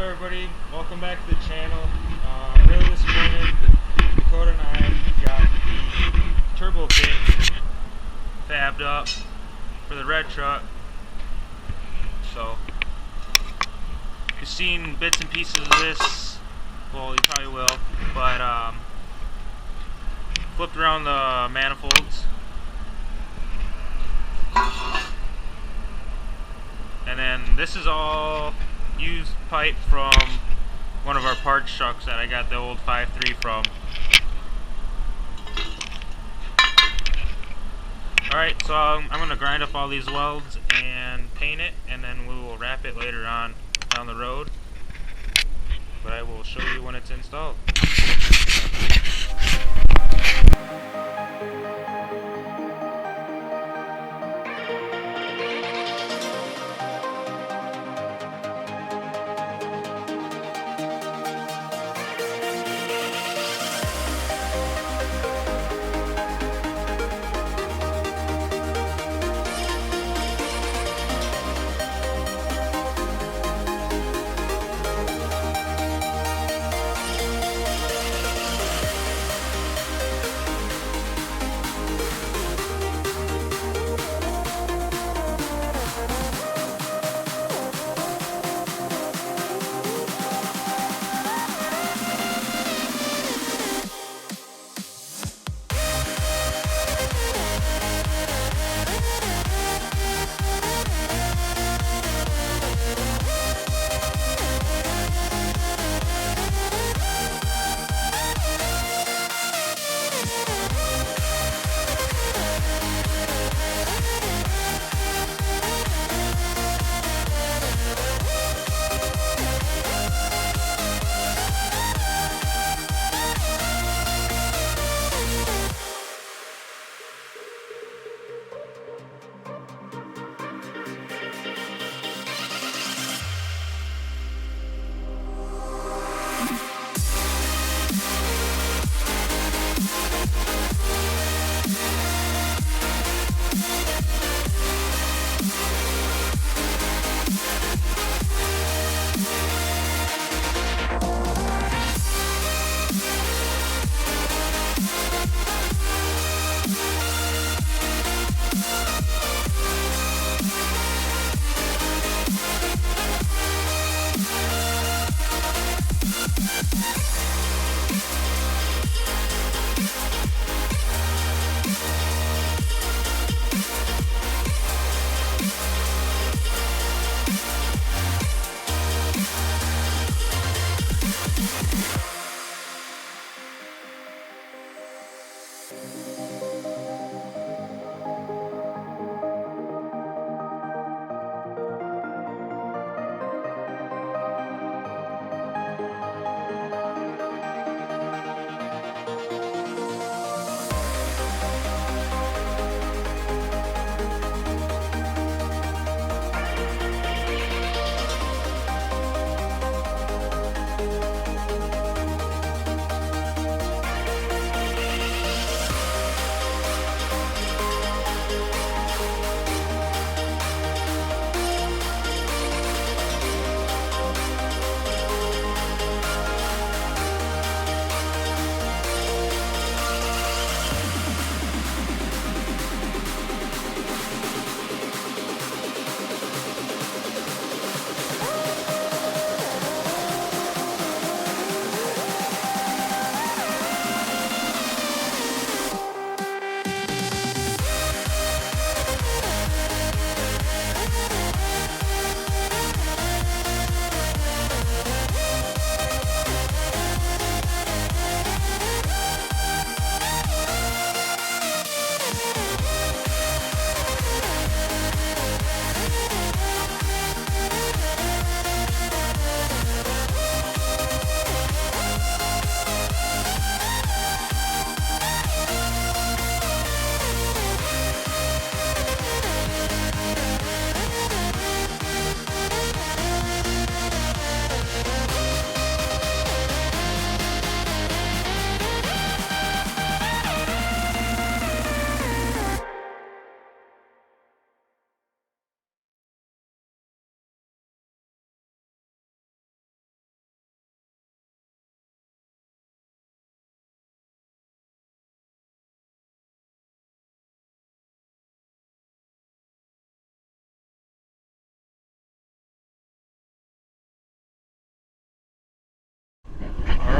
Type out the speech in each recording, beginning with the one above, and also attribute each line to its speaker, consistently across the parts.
Speaker 1: everybody? Welcome back to the channel. Early this morning, Dakota and I got the turbo kit fabbed up for the red truck. So, you've seen bits and pieces of this. Well, you probably will. But flipped around the manifolds, and then this is all used pipe from one of our parts trucks that I got the old 5.3 from. Alright, so I'm going to grind up all these welds and paint it, and then we will wrap it later on down the road. But I will show you when it's installed.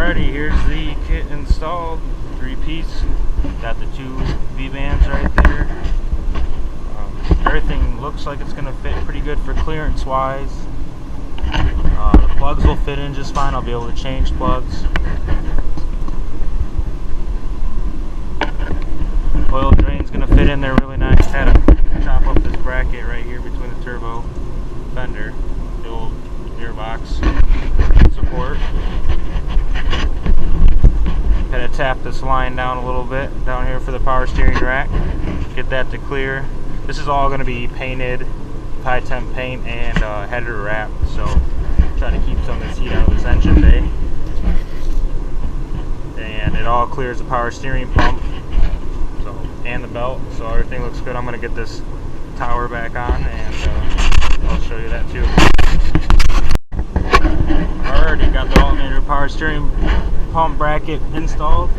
Speaker 1: Alrighty, here's the kit installed. 3-piece. Got the 2 V-bands right there. Everything looks like it's going to fit pretty good for clearance wise. The plugs will fit in just fine. I'll be able to change plugs. Oil drain's going to fit in there really nice. Had to chop up this bracket right here between the turbo fender, the old gearbox support. Had to tap this line down a little bit down here for the power steering rack. Get that to clear. This is all going to be painted, high temp paint and header wrap. So try to keep some of this heat out of this engine bay. And it all clears the power steering pump, so, and the belt. So everything looks good. I'm going to get this tower back on and I'll show you that too. Already got the alternator power steering pump bracket installed.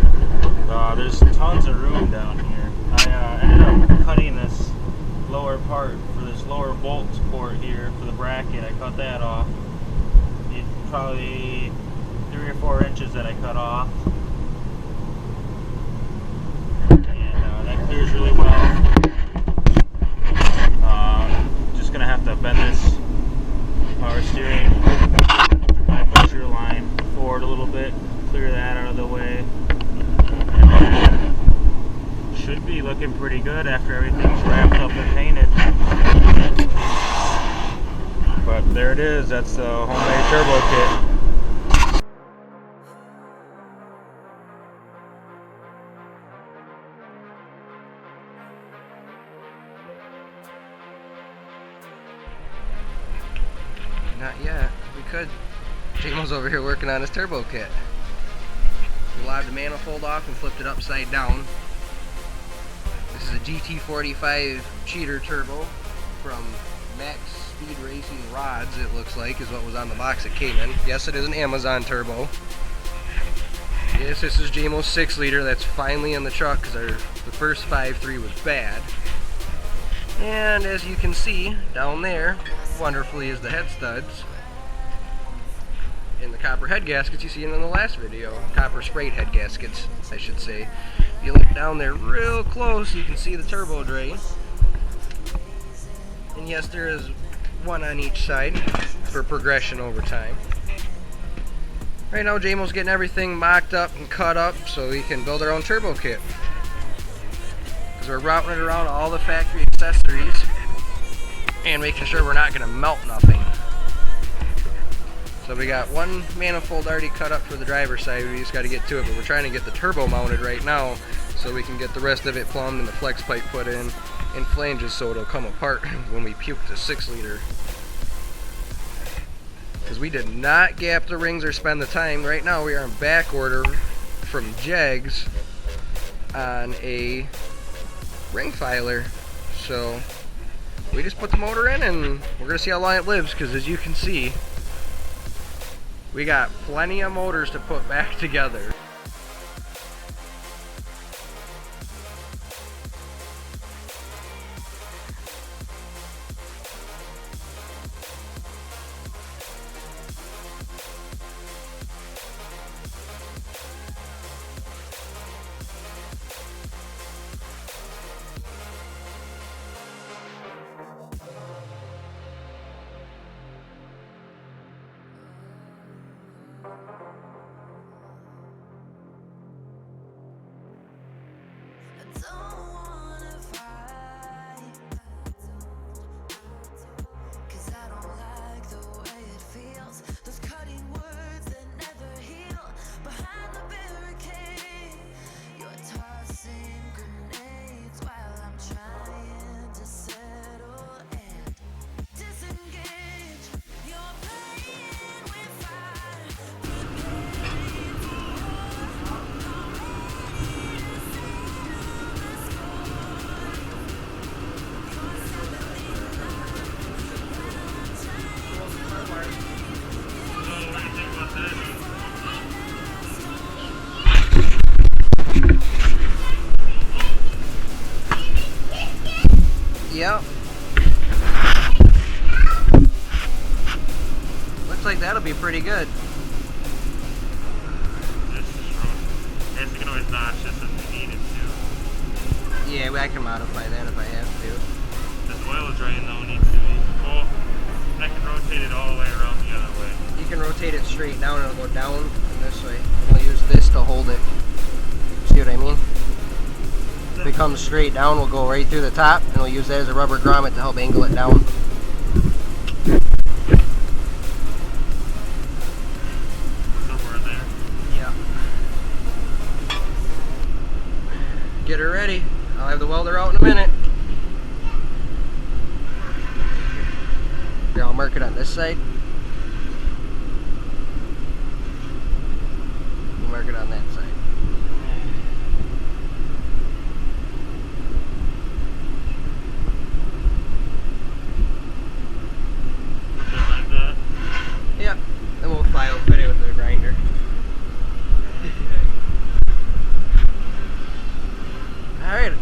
Speaker 1: There's tons of room down here. I ended up cutting this lower part for this lower bolt support here for the bracket. I cut that off. It's probably 3 or 4 inches that I cut off. And that clears really well. Just gonna have to bend this power steering high pressure line forward a little bit, clear that out of the way. Should be looking pretty good after everything's wrapped up and painted. But there it is, that's the homemade turbo kit.
Speaker 2: Not yet. We could. JMO's over here working on his turbo kit. We lobbed the manifold off and flipped it upside down. This is a GT45 cheater turbo from Max Speed Racing Rods, it looks like, is what was on the box it came in. Yes, it is an Amazon turbo. Yes, this is JMO's 6 liter that's finally in the truck because the first 5.3 was bad. And as you can see, down there, wonderfully, is the head studs. And the copper head gaskets you seen in the last video. Copper sprayed head gaskets, I should say. If you look down there real close, you can see the turbo drain. And yes, there is one on each side for progression over time. Right now, JMO's getting everything mocked up and cut up so we can build our own turbo kit. Because we're routing it around all the factory accessories and making sure we're not going to melt nothing. So we got one manifold already cut up for the driver's side. We just got to get to it, but we're trying to get the turbo mounted right now so we can get the rest of it plumbed and the flex pipe put in and flanges so it'll come apart when we puke the 6 liter. Because we did not gap the rings or spend the time. Right now we are in back order from Jegs on a ring filer. So we just put the motor in and we're going to see how long it lives, because as you can see, we got plenty of motors to put back together. Yep. Looks like that'll be pretty good.
Speaker 1: guess you can always notch this if you needed to.
Speaker 2: Yeah, I can modify that if I have to.
Speaker 1: This oil drain though needs to be, well, I can rotate it all the way around the other way.
Speaker 2: You can rotate it straight down and it'll go down and this way. And we'll use this to hold it. See what I mean? If it comes straight down, we'll go right through the top and we'll use that as a rubber grommet to help angle it down.
Speaker 1: Somewhere in there.
Speaker 2: Yeah. Get her ready. I'll have the welder out in a minute. Here, I'll mark it on this side. We'll mark it on that side.
Speaker 1: Like that.
Speaker 2: Yep. Then we'll file fit it with the grinder. Alright.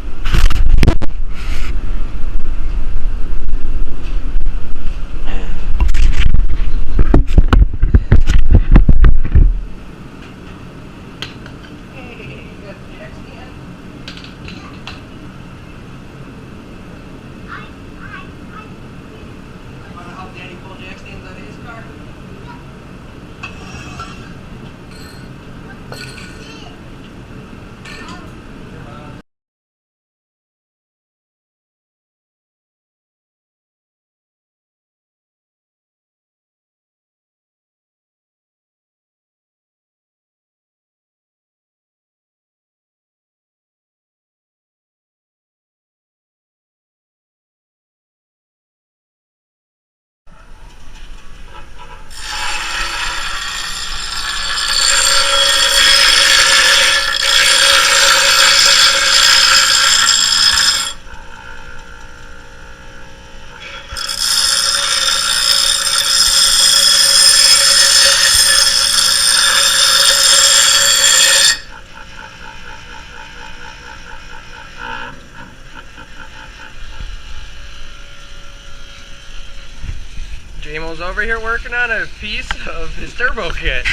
Speaker 2: JMO's over here working on a piece of his turbo kit.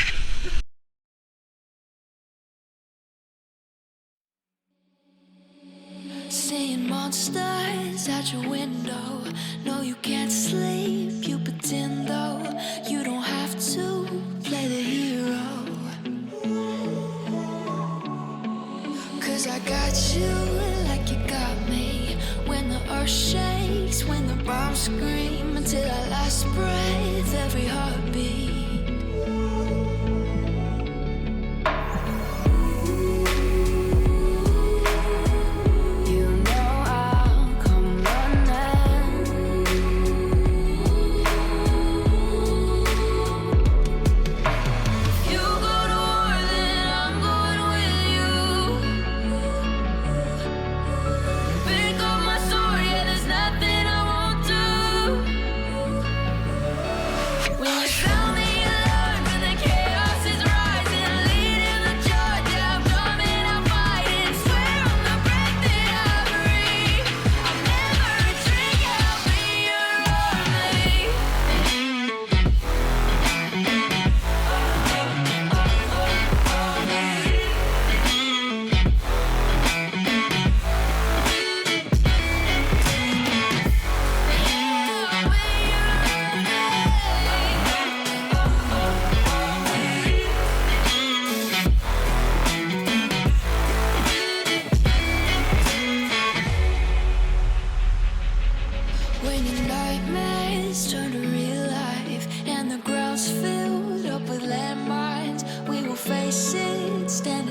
Speaker 3: Seeing monsters at your window. No, you can't sleep, you pretend though. You don't have to play the hero. 'Cause I got you like you got me. When the earth shakes, when the bombs scream, until our last breath, every heartbeat.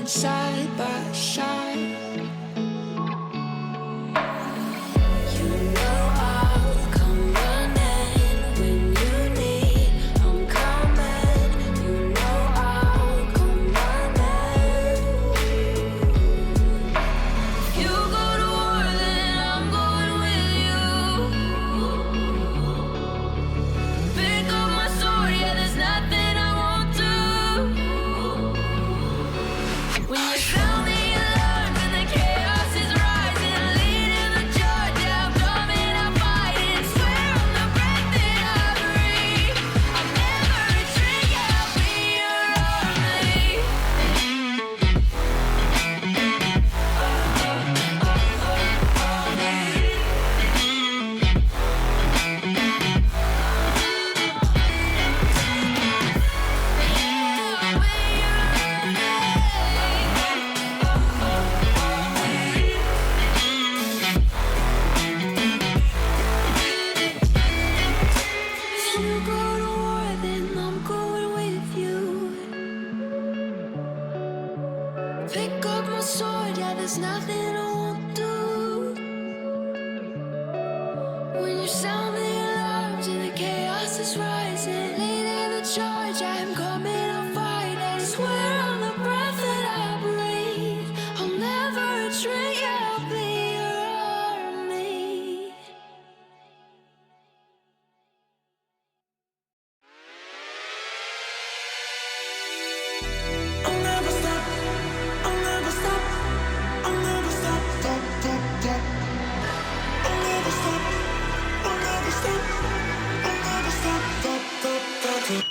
Speaker 3: Side by side, you know I'll come running when you need. I'm coming, you know I'll come running. You go to war, then I'm going with you. Pick up my sword, yeah, there's nothing I won't do. pick up my sword, yeah, there's nothing I won't do. When you sound the alarms and the chaos is rising, leading the charge, I'm coming, I'll fight. I swear on the breath that I breathe, I'll never retreat, yeah, I'll be your army. I'll never stop, I'll never stop, I'll never stop, stop, stop, stop. I'll never stop, I'll never stop, I'll never stop, stop, stop, stop, stop.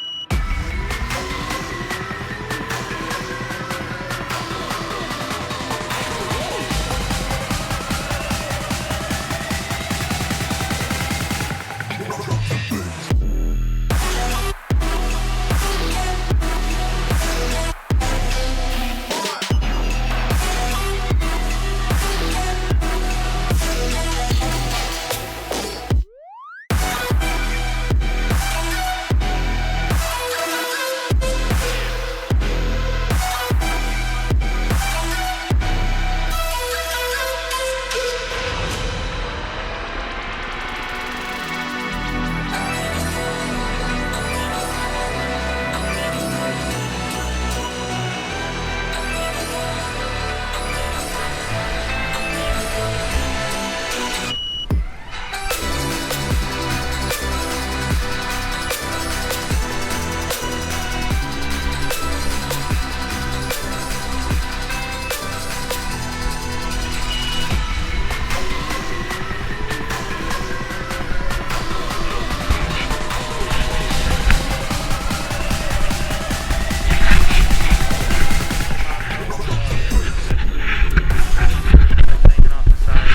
Speaker 1: Taking off the side.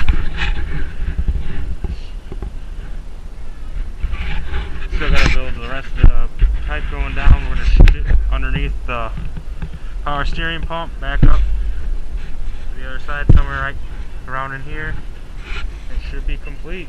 Speaker 1: Still gotta build the rest of the pipe going down. We're gonna shoot it underneath the power steering pump, back up to the other side somewhere right around in here. It should be complete.